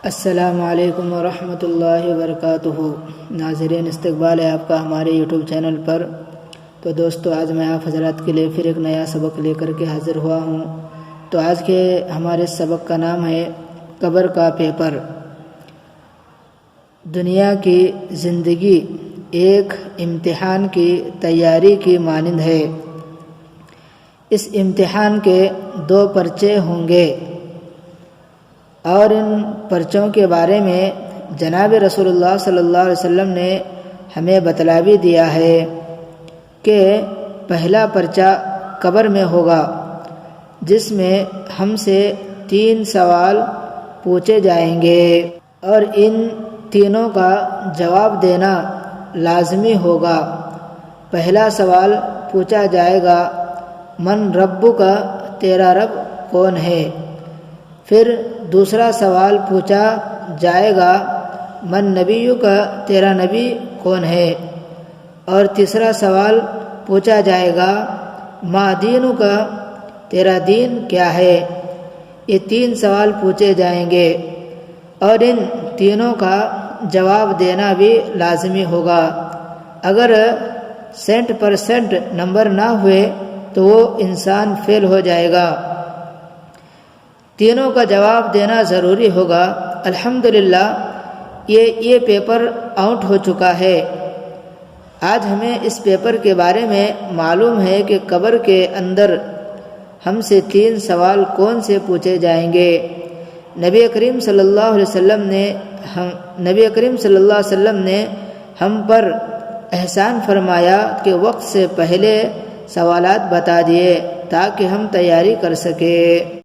السلام علیکم ورحمۃ اللہ وبرکاتہ۔ ناظرین، استقبال ہے آپ کا ہمارے یوٹیوب چینل پر۔ تو دوستو، آج میں آپ حضرات کے لیے پھر ایک نیا سبق لے کر کے حاضر ہوا ہوں۔ تو آج کے ہمارے سبق کا نام ہے قبر کا پیپر۔ دنیا کی زندگی ایک امتحان کی تیاری کی مانند ہے۔ اس امتحان کے 2 پرچے ہوں گے اور ان پرچوں کے بارے میں جناب رسول اللہ صلی اللہ علیہ وسلم نے ہمیں بتلا بھی دیا ہے کہ پہلا پرچہ قبر میں ہوگا، جس میں ہم سے 3 سوال پوچھے جائیں گے اور ان تینوں کا جواب دینا لازمی ہوگا۔ پہلا سوال پوچھا جائے گا، من ربک، تیرا رب کون ہے؟ پھر دوسرا سوال پوچھا جائے گا، من نبیک، تیرا نبی کون ہے؟ اور تیسرا سوال پوچھا جائے گا، ما دینک، تیرا دین کیا ہے؟ یہ 3 سوال پوچھے جائیں گے اور ان تینوں کا جواب دینا بھی لازمی ہوگا۔ اگر 100% نمبر نہ ہوئے تو وہ انسان فیل ہو جائے گا۔ تینوں کا جواب دینا ضروری ہوگا۔ الحمدللہ یہ پیپر آؤٹ ہو چکا ہے۔ آج ہمیں اس پیپر کے بارے میں معلوم ہے کہ قبر کے اندر ہم سے 3 سوال کون سے پوچھے جائیں گے۔ نبی کریم صلی اللہ علیہ وسلم نے ہم پر احسان فرمایا کہ وقت سے پہلے سوالات بتا دیے تاکہ ہم تیاری کر سکیں۔